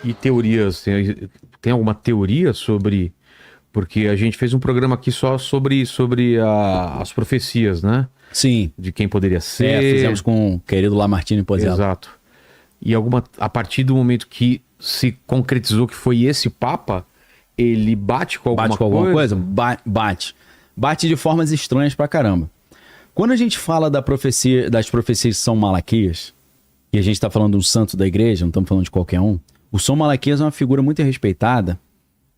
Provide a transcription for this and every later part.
E teorias? Tem alguma teoria sobre... Porque a gente fez um programa aqui só sobre as profecias, né? Sim. De quem poderia ser. Fizemos com o querido Lamartine Pozella. Exato. E a partir do momento que se concretizou que foi esse Papa, ele bate com alguma coisa? Bate. Bate de formas estranhas pra caramba. Quando a gente fala das profecias de São Malaquias, e a gente tá falando de um santo da igreja, não estamos falando de qualquer um, o São Malaquias é uma figura muito respeitada,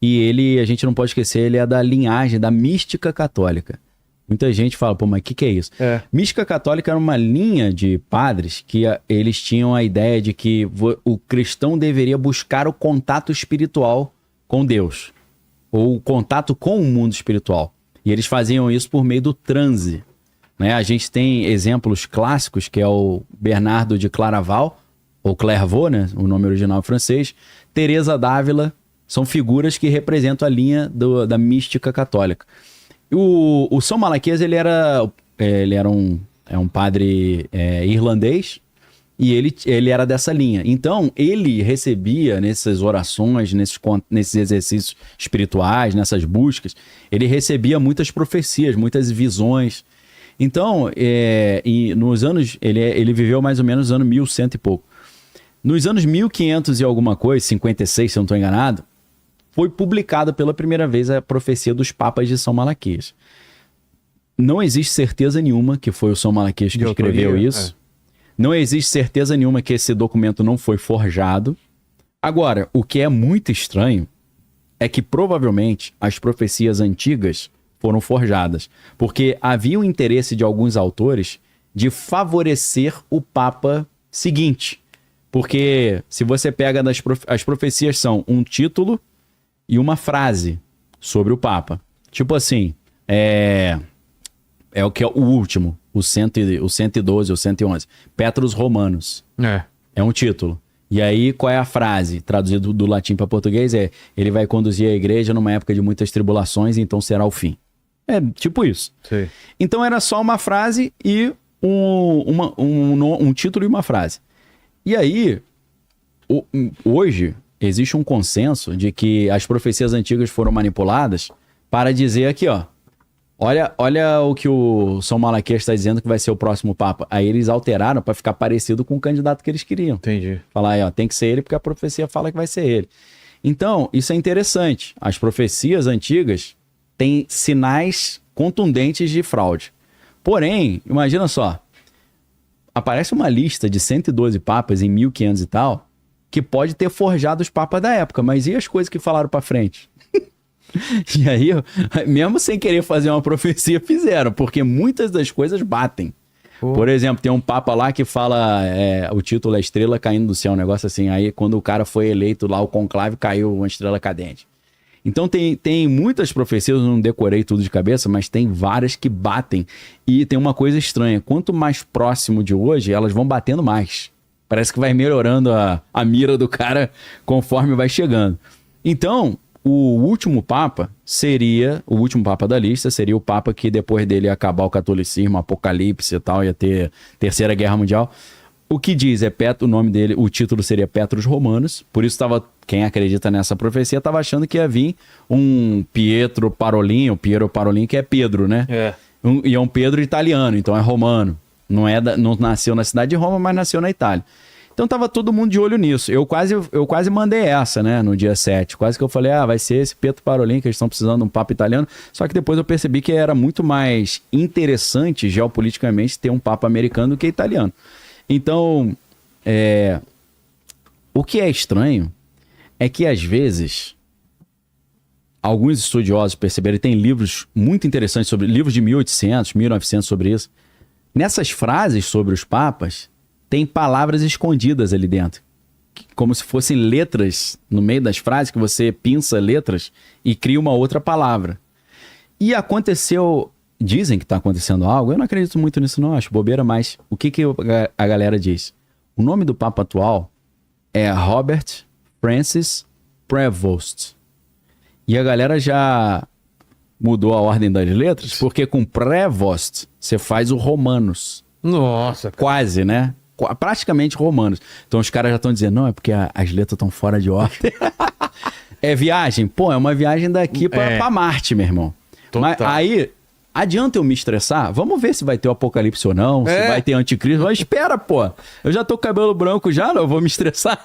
e a gente não pode esquecer, ele é da linhagem da mística católica. Muita gente fala, pô, mas o que é isso? Mística católica era uma linha de padres que eles tinham a ideia de que o cristão deveria buscar o contato espiritual com Deus, ou o contato com o mundo espiritual. E eles faziam isso por meio do transe. Né? A gente tem exemplos clássicos, que é o Bernardo de Claraval, ou Clairvaux, né? O nome original é francês, Teresa d'Ávila, são figuras que representam a linha da mística católica. O São Malaquias, ele era um padre irlandês, e ele era dessa linha. Então, ele recebia nessas orações, nesses exercícios espirituais, nessas buscas, ele recebia muitas profecias, muitas visões. Então, e nos anos, ele viveu mais ou menos nos anos 1100 e pouco. Nos anos 1500 e alguma coisa, 56, se eu não estou enganado, foi publicada pela primeira vez a profecia dos papas de São Malaquias. Não existe certeza nenhuma que foi o São Malaquias que escreveu isso. Não existe certeza nenhuma que esse documento não foi forjado. Agora, o que é muito estranho é que provavelmente as profecias antigas foram forjadas, porque havia o interesse de alguns autores de favorecer o Papa seguinte. Porque se você pega as profecias são um título e uma frase sobre o Papa. Tipo assim, é o que é o último, o 112, o 111. Petrus Romanus. É um título. E aí, qual é a frase? Traduzido do latim para português ele vai conduzir a igreja numa época de muitas tribulações, então será o fim. É tipo isso. Sim. Então era só uma frase e um título e uma frase. E aí, hoje, existe um consenso de que as profecias antigas foram manipuladas para dizer aqui, ó, olha o que o São Malaquias está dizendo que vai ser o próximo Papa. Aí eles alteraram para ficar parecido com o candidato que eles queriam. Entendi. Falar aí, ó, tem que ser ele porque a profecia fala que vai ser ele. Então, isso é interessante. As profecias antigas têm sinais contundentes de fraude. Porém, imagina só, aparece uma lista de 112 papas em 1500 e tal, que pode ter forjado os papas da época, mas e as coisas que falaram para frente? E aí, mesmo sem querer fazer uma profecia, fizeram, porque muitas das coisas batem. Por exemplo, tem um papa lá que fala, o título é Estrela Caindo do Céu, um negócio assim, aí quando o cara foi eleito lá, o conclave, caiu uma estrela cadente. Então tem muitas profecias, eu não decorei tudo de cabeça, mas tem várias que batem. E tem uma coisa estranha, quanto mais próximo de hoje, elas vão batendo mais. Parece que vai melhorando a mira do cara conforme vai chegando. Então, o último papa da lista seria o papa que depois dele ia acabar o catolicismo, apocalipse e tal, ia ter Terceira Guerra Mundial. O que diz o nome dele, o título seria Petrus Romanus, por isso quem acredita nessa profecia estava achando que ia vir um Piero Parolin, que é Pedro, né? E é um Pedro italiano, então é romano. Não nasceu na cidade de Roma, mas nasceu na Itália. Então tava todo mundo de olho nisso. Eu quase mandei essa, né, no dia 7. Quase que eu falei, vai ser esse Pietro Parolin, que eles estão precisando de um papa italiano. Só que depois eu percebi que era muito mais interessante, geopoliticamente, ter um papa americano do que italiano. Então, o que é estranho é que, às vezes, alguns estudiosos perceberam, e tem livros muito interessantes livros de 1800, 1900 sobre isso. Nessas frases sobre os papas, tem palavras escondidas ali dentro. Como se fossem letras no meio das frases, que você pinça letras e cria uma outra palavra. E aconteceu... Dizem que está acontecendo algo, eu não acredito muito nisso não, acho bobeira, mas o que a galera diz? O nome do Papa atual é Robert Francis Prevost. E a galera já mudou a ordem das letras, porque com Prevost você faz o Romanus. Nossa. Quase, né? praticamente romanos. Então os caras já estão dizendo, não, é porque as letras estão fora de ordem. É viagem? Pô, é uma viagem daqui pra Marte, meu irmão. Total. Mas aí, adianta eu me estressar? Vamos ver se vai ter o apocalipse ou não, se vai ter anticristo. Mas espera, pô. Eu já tô com cabelo branco já, não? Eu vou me estressar?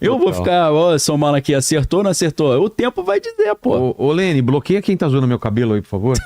Eu vou ficar, São Malaquia, acertou ou não acertou? O tempo vai dizer, pô. Ô, Lene, bloqueia quem tá zoando meu cabelo aí, por favor.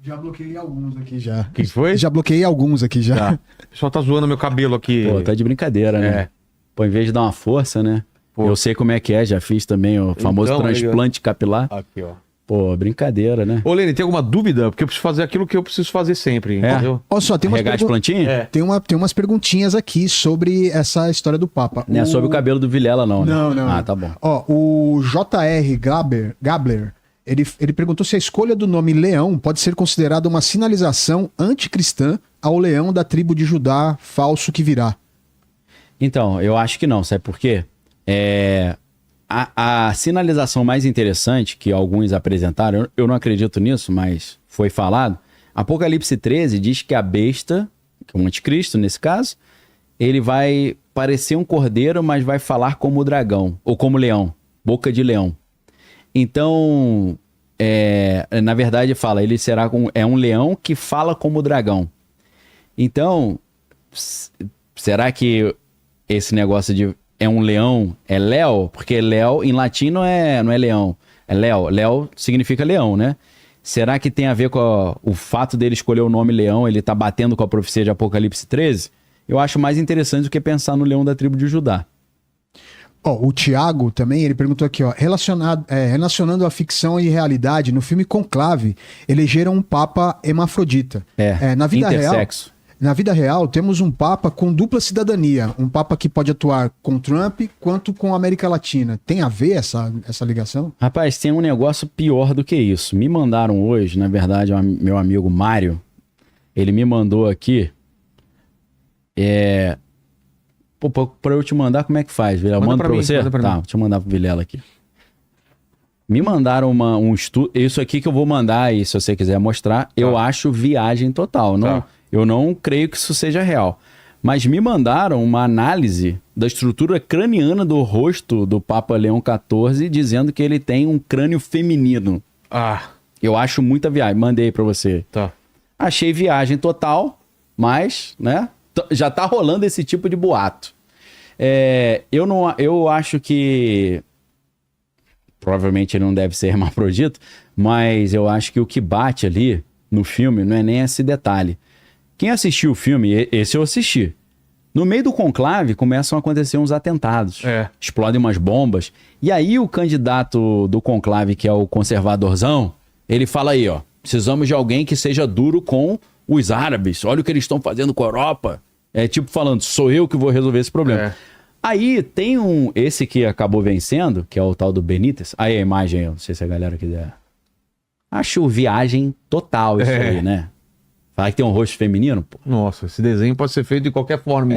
Já bloqueei alguns aqui já. O que foi? Já bloqueei alguns aqui já. Tá. O pessoal tá zoando meu cabelo aqui. Pô, tá de brincadeira, né? Pô, em vez de dar uma força, né? Pô. Eu sei como é que é, já fiz também o famoso Então, transplante capilar. Aqui, ó. Pô, brincadeira, né? Ô, Lene, tem alguma dúvida? Porque eu preciso fazer aquilo que eu preciso fazer sempre, entendeu? Olha só, tem umas, Regar de plantinha? tem umas perguntinhas aqui sobre essa história do Papa. Não é sobre o cabelo do Vilela, não, né? Não. Ah, tá bom. Ó, o J.R. Gabler, ele perguntou se a escolha do nome Leão pode ser considerada uma sinalização anticristã ao leão da tribo de Judá falso que virá. Então, eu acho que não, sabe por quê? A sinalização mais interessante que alguns apresentaram, eu não acredito nisso, mas foi falado, Apocalipse 13 diz que a besta, que é o anticristo nesse caso, ele vai parecer um cordeiro, mas vai falar como o dragão, ou como leão, boca de leão. Então, na verdade fala, ele será um leão que fala como o dragão. Então, será que esse negócio de é um leão, é Léo? Porque Léo em latim não é leão, é Léo. Léo significa leão, né? Será que tem a ver com o fato dele escolher o nome leão, ele tá batendo com a profecia de Apocalipse 13? Eu acho mais interessante do que pensar no leão da tribo de Judá. Ó, o Thiago também, ele perguntou aqui, ó, relacionando a ficção e realidade, no filme Conclave, elegeram um papa hermafrodita. Na vida intersexo. Na vida real, temos um papa com dupla cidadania, um papa que pode atuar com Trump quanto com a América Latina. Tem a ver essa ligação? Rapaz, tem um negócio pior do que isso. Me mandaram hoje, na verdade, meu amigo Mário, ele me mandou aqui, Pô, pra eu te mandar, como é que faz, Vilela? Manda pra você? Manda pra tá, mim. deixa eu mandar pro Vilela aqui. Me mandaram um estudo, isso aqui que eu vou mandar aí, se você quiser mostrar, eu acho viagem total. Não, eu não creio que isso seja real. Mas me mandaram uma análise da estrutura craniana do rosto do Papa Leão XIV, dizendo que ele tem um crânio feminino. Eu acho muita viagem. Mandei pra você. Tá. Achei viagem total, mas, né, já tá rolando esse tipo de boato. Eu acho que provavelmente ele não deve ser hermafrodita, mas eu acho que o que bate ali no filme não é nem esse detalhe. Quem assistiu o filme, esse eu assisti. No meio do conclave começam a acontecer uns atentados. Explodem umas bombas. E aí o candidato do conclave, que é o conservadorzão, ele fala aí, ó, precisamos de alguém que seja duro com os árabes. Olha o que eles estão fazendo com a Europa. É tipo falando, sou eu que vou resolver esse problema. Aí tem esse que acabou vencendo, que é o tal do Benítez. Aí a imagem, não sei se a galera quiser. Acho viagem total isso aí, né? Falar que tem um rosto feminino, pô. Nossa, esse desenho pode ser feito de qualquer forma.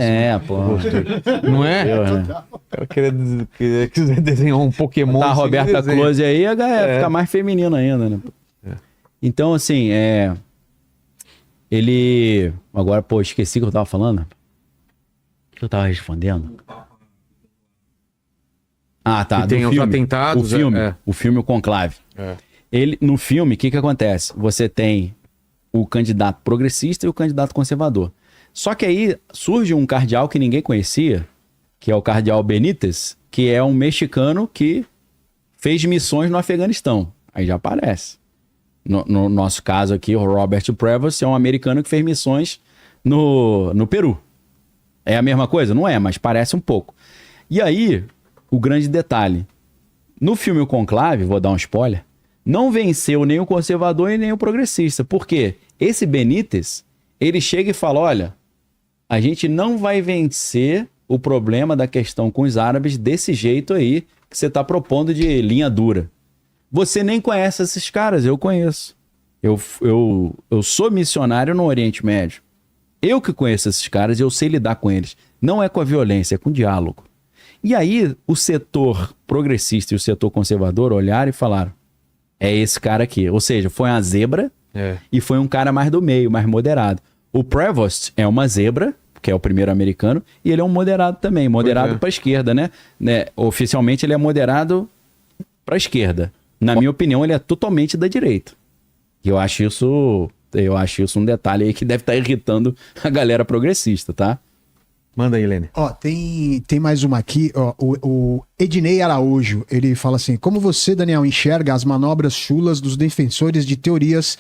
Pô. Não é? Eu quiser desenhar um Pokémon. Tá a assim, Roberta desenha. Close aí, a galera fica mais feminina ainda, né? Então, assim, ele... Agora, pô, esqueci o que eu tava falando. O que eu tava respondendo? Tá. Que tem os atentados. O filme O Conclave. No filme, o que acontece? Você tem o candidato progressista e o candidato conservador. Só que aí surge um cardeal que ninguém conhecia, que é o cardeal Benítez, que é um mexicano que fez missões no Afeganistão. Aí já aparece. No nosso caso aqui, o Robert Prevost é um americano que fez missões no Peru. É a mesma coisa? Não é, mas parece um pouco. E aí, o grande detalhe. No filme O Conclave, vou dar um spoiler, não venceu nem o conservador e nem o progressista. Por quê? Esse Benítez, ele chega e fala, olha, a gente não vai vencer o problema da questão com os árabes desse jeito aí que você está propondo de linha dura. Você nem conhece esses caras, eu conheço. Eu sou missionário no Oriente Médio. Eu que conheço esses caras e eu sei lidar com eles. Não é com a violência, é com o diálogo. E aí, o setor progressista e o setor conservador olharam e falaram, é esse cara aqui. Ou seja, foi uma zebra e foi um cara mais do meio, mais moderado. O Prevost é uma zebra, que é o primeiro americano, e ele é um moderado também, moderado para a esquerda, né? Oficialmente ele é moderado para a esquerda. Na minha opinião, ele é totalmente da direita. E eu acho isso um detalhe aí que deve estar irritando a galera progressista, tá? Manda aí, Lene. Ó, tem mais uma aqui, ó, o Ednei Araújo, ele fala assim: como você, Daniel, enxerga as manobras chulas dos defensores de teorias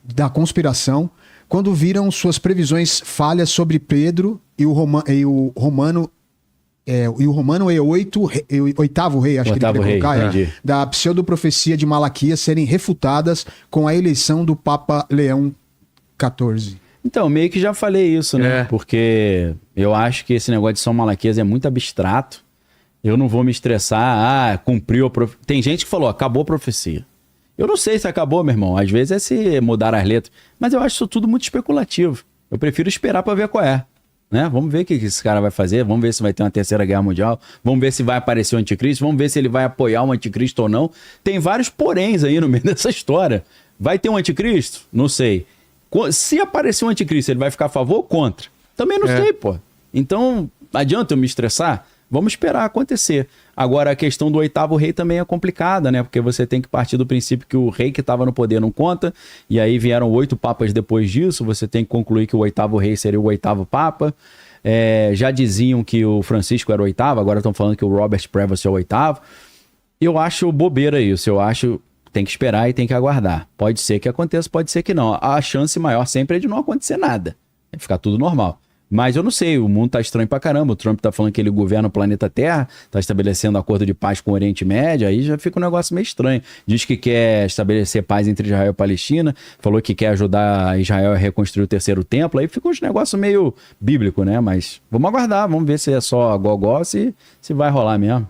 da conspiração quando viram suas previsões falhas sobre Pedro e o Romano oitavo rei, acho que ele queria colocar, da pseudoprofecia de Malaquias serem refutadas com a eleição do Papa Leão XIV? Então, meio que já falei isso, né? Porque eu acho que esse negócio de São Malaquias é muito abstrato. Eu não vou me estressar, cumpriu a profecia. Tem gente que falou, acabou a profecia. Eu não sei se acabou, meu irmão. Às vezes é se mudar as letras. Mas eu acho isso tudo muito especulativo. Eu prefiro esperar para ver qual é. Né? Vamos ver o que esse cara vai fazer. Vamos ver se vai ter uma terceira guerra mundial. Vamos ver se vai aparecer o anticristo. Vamos ver se ele vai apoiar o anticristo ou não. Tem vários poréns aí no meio dessa história. Vai ter um anticristo? Não sei. Se aparecer um anticristo, ele vai ficar a favor ou contra? Também não sei, pô. Então, adianta eu me estressar? Vamos esperar acontecer. Agora, a questão do oitavo rei também é complicada, né? Porque você tem que partir do princípio que o rei que estava no poder não conta, e aí vieram 8 papas depois disso, você tem que concluir que o oitavo rei seria o 8º papa. Já diziam que o Francisco era o 8º, agora estão falando que o Robert Prevost é o 8º. Eu acho bobeira isso, eu acho... Tem que esperar e tem que aguardar. Pode ser que aconteça, pode ser que não. A chance maior sempre é de não acontecer nada. É ficar tudo normal. Mas eu não sei, o mundo tá estranho pra caramba. O Trump tá falando que ele governa o planeta Terra, tá estabelecendo acordo de paz com o Oriente Médio, aí já fica um negócio meio estranho. Diz que quer estabelecer paz entre Israel e Palestina, falou que quer ajudar Israel a reconstruir o terceiro templo, aí fica um negócio meio bíblico, né? Mas vamos aguardar, vamos ver se é só gogó, se vai rolar mesmo.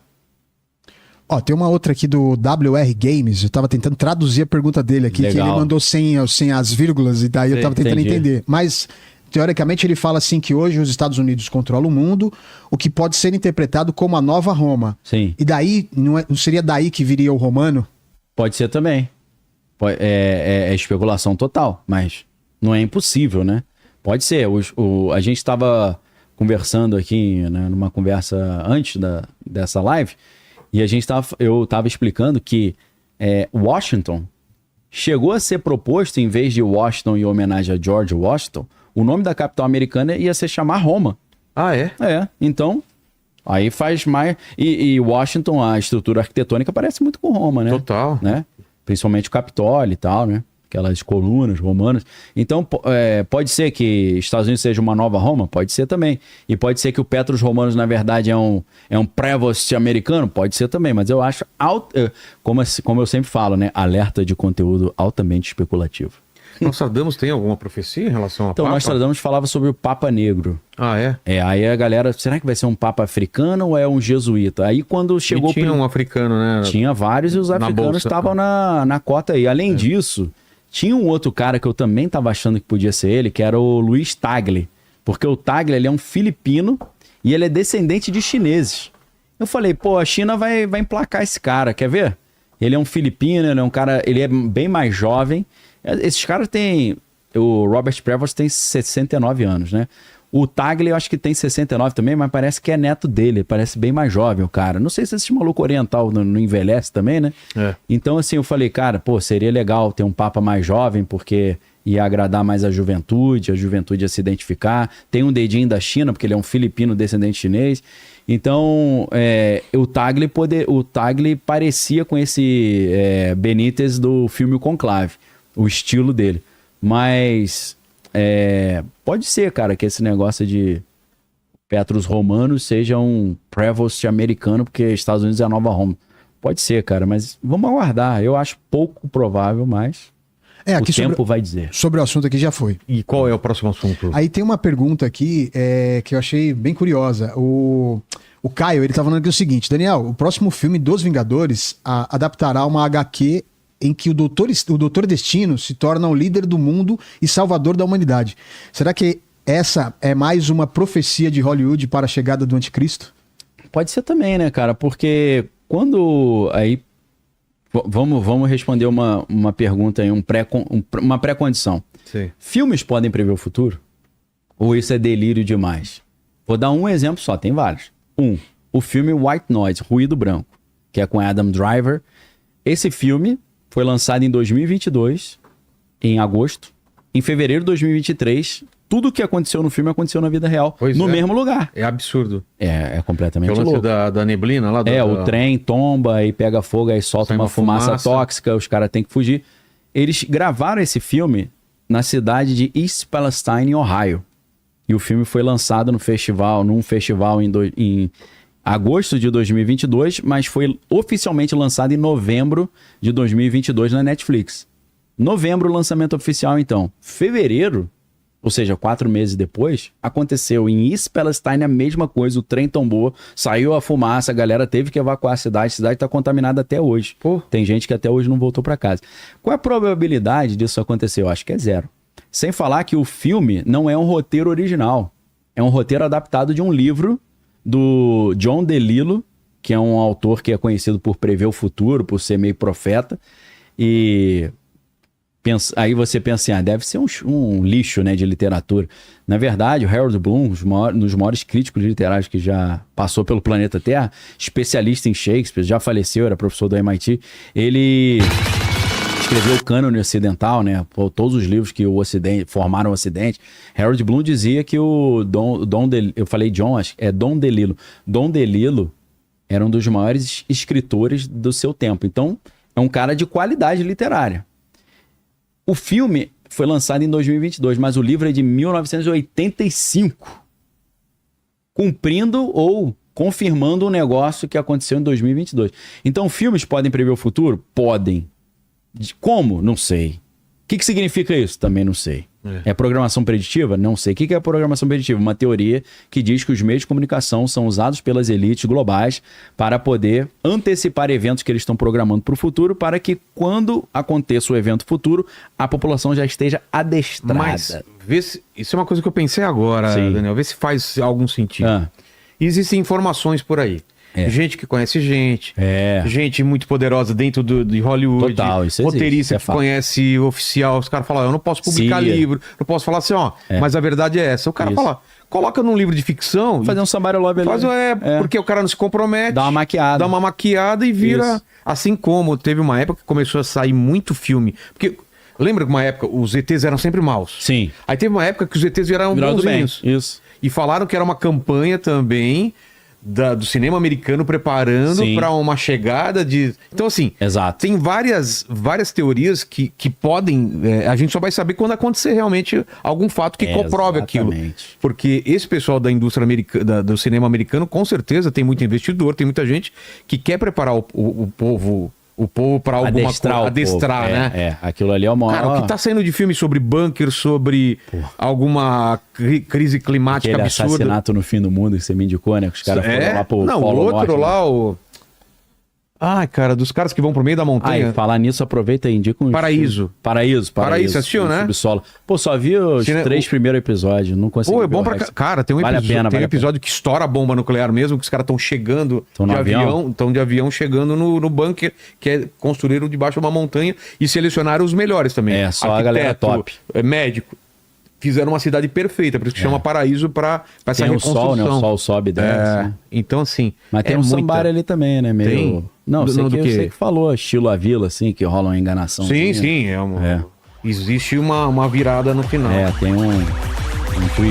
Ó, tem uma outra aqui do WR Games, eu tava tentando traduzir a pergunta dele aqui, Legal. que ele mandou sem as vírgulas, e daí eu tava tentando entender. Mas, teoricamente, ele fala assim que hoje os Estados Unidos controlam o mundo, o que pode ser interpretado como a nova Roma. Sim. E daí, não seria daí que viria o romano? Pode ser também. É especulação total, mas não é impossível, né? Pode ser. A gente estava conversando aqui, né, numa conversa antes dessa live, e eu estava explicando que Washington chegou a ser proposto, em vez de Washington em homenagem a George Washington, o nome da capital americana ia se chamar Roma. Ah, é? Então, aí faz mais... E Washington, a estrutura arquitetônica parece muito com Roma, né? Total. Né? Principalmente o Capitólio e tal, né? Aquelas colunas romanas. Então, pode ser que Estados Unidos seja uma nova Roma? Pode ser também. E pode ser que o Petrus Romanos, na verdade, é um Prevost americano? Pode ser também. Mas eu acho, como eu sempre falo, né? Alerta de conteúdo altamente especulativo. Nostradamus tem alguma profecia em relação a Então, Papa? Nostradamus falava sobre o Papa Negro. Ah, é? Aí a galera, será que vai ser um Papa africano ou é um jesuíta? Aí quando chegou... E tinha um africano, né? Tinha vários e os africanos estavam na cota aí. Além disso... Tinha um outro cara que eu também estava achando que podia ser ele, que era o Luiz Tagle. Porque o Tagle, ele é um filipino e ele é descendente de chineses. Eu falei, pô, a China vai emplacar esse cara, quer ver? Ele é um filipino, ele é um cara, ele é bem mais jovem. Esses caras têm... O Robert Prevost tem 69 anos, né? O Tagle eu acho que tem 69 também, mas parece que é neto dele, parece bem mais jovem o cara. Não sei se esse maluco oriental não envelhece também, né? Então assim, eu falei, cara, pô, seria legal ter um papa mais jovem, porque ia agradar mais a juventude ia se identificar. Tem um dedinho da China, porque ele é um filipino descendente chinês. Então, o Tagle parecia com esse Benítez do filme O Conclave, o estilo dele. Mas... pode ser, cara, que esse negócio de Petrus Romanos seja um Prevost americano, porque Estados Unidos é a nova Roma. Pode ser, cara, mas vamos aguardar. Eu acho pouco provável, mas aqui o tempo vai dizer. Sobre o assunto aqui já foi. E qual é o próximo assunto? Aí tem uma pergunta aqui que eu achei bem curiosa. O Caio, ele tá falando aqui o seguinte: Daniel, o próximo filme dos Vingadores adaptará uma HQ em que o Doutor Destino se torna o líder do mundo e salvador da humanidade. Será que essa é mais uma profecia de Hollywood para a chegada do anticristo? Pode ser também, né, cara? Porque quando... Aí, vamos responder uma pergunta aí, uma pré-condição. Sim. Filmes podem prever o futuro? Ou isso é delírio demais? Vou dar um exemplo só, tem vários. O filme White Noise, Ruído Branco, que é com Adam Driver. Esse filme foi lançado em 2022, em agosto. Em fevereiro de 2023, tudo o que aconteceu no filme aconteceu na vida real, no mesmo lugar. É absurdo. É completamente o lance louco. da neblina lá. O trem tomba e pega fogo, aí solta uma fumaça tóxica, os caras têm que fugir. Eles gravaram esse filme na cidade de East Palestine, em Ohio. E o filme foi lançado num festival em agosto de 2022, mas foi oficialmente lançado em novembro de 2022 na Netflix. Novembro, o lançamento oficial, então. Fevereiro, ou seja, 4 meses depois, aconteceu em East Palestine a mesma coisa, o trem tombou, saiu a fumaça, a galera teve que evacuar a cidade está contaminada até hoje. Tem gente que até hoje não voltou para casa. Qual é a probabilidade disso acontecer? Eu acho que é 0. Sem falar que o filme não é um roteiro original, é um roteiro adaptado de um livro do John DeLillo, que é um autor que é conhecido por prever o futuro, por ser meio profeta, e... aí você pensa assim, deve ser um lixo, né, de literatura. Na verdade, o Harold Bloom, um dos maiores críticos literários que já passou pelo planeta Terra, especialista em Shakespeare, já faleceu, era professor do MIT, ele escreveu o cânone ocidental, né, todos os livros que formaram o Ocidente. Harold Bloom dizia que eu falei John, acho que é Don DeLillo. Don DeLillo era um dos maiores escritores do seu tempo. Então, é um cara de qualidade literária. O filme foi lançado em 2022, mas o livro é de 1985, cumprindo ou confirmando um negócio que aconteceu em 2022. Então, filmes podem prever o futuro? Podem. Como? Não sei. O que significa isso? Também não sei. É programação preditiva? Não sei. O que é programação preditiva? Uma teoria que diz que os meios de comunicação são usados pelas elites globais para poder antecipar eventos que eles estão programando para o futuro, para que quando aconteça o evento futuro, a população já esteja adestrada. Mas, isso é uma coisa que eu pensei agora, Daniel. Vê se faz algum sentido. Existem informações por aí. Gente que conhece gente, gente muito poderosa dentro de Hollywood, total, isso roteirista existe, que conhece oficial, os caras falam, eu não posso publicar livro, não posso falar assim, mas a verdade é essa. O cara fala, coloca num livro de ficção. Fazer um somebody love ali. Porque o cara não se compromete. Dá uma maquiada e vira. Assim como teve uma época que começou a sair muito filme. Porque lembra que uma época os ETs eram sempre maus? Sim. Aí teve uma época que os ETs viraram bonzinhos. Isso. E falaram que era uma campanha também do cinema americano preparando para uma chegada de... Então, assim, tem várias teorias que podem... a gente só vai saber quando acontecer realmente algum fato que comprove aquilo. Porque esse pessoal da indústria americana, do cinema americano, com certeza tem muito investidor, tem muita gente que quer preparar o povo para alguma coisa, adestrar, né? Aquilo ali é o maior... Cara, o que tá saindo de filme sobre bunker, sobre alguma crise climática aquele absurda. Assassinato no Fim do Mundo que você me indicou, né? Que os caras foram lá pro Não, Polo o outro Norte, lá, o... Ai, cara, dos caras que vão pro meio da montanha. Falar nisso, aproveita e indica um... Paraíso, você assistiu, né? Subsolo. Pô, só vi os 3 primeiros episódios, não consegui. Pô, é bom pra... Cara, tem um episódio que estoura a bomba nuclear mesmo, que os caras estão chegando de avião. Estão de avião chegando no bunker, que é construíram debaixo de uma montanha, e selecionaram os melhores também. Só a galera top. Médico. Fizeram uma cidade perfeita, por isso que chama Paraíso pra essa reconstrução. Sol, né? O sol sobe dessa. Então, assim... Mas tem um sambar ali também, né? Meio... Tem? Não, sei que falou, estilo a vila, assim, que rola uma enganação. Sim. Existe uma virada no final. Tem um tweet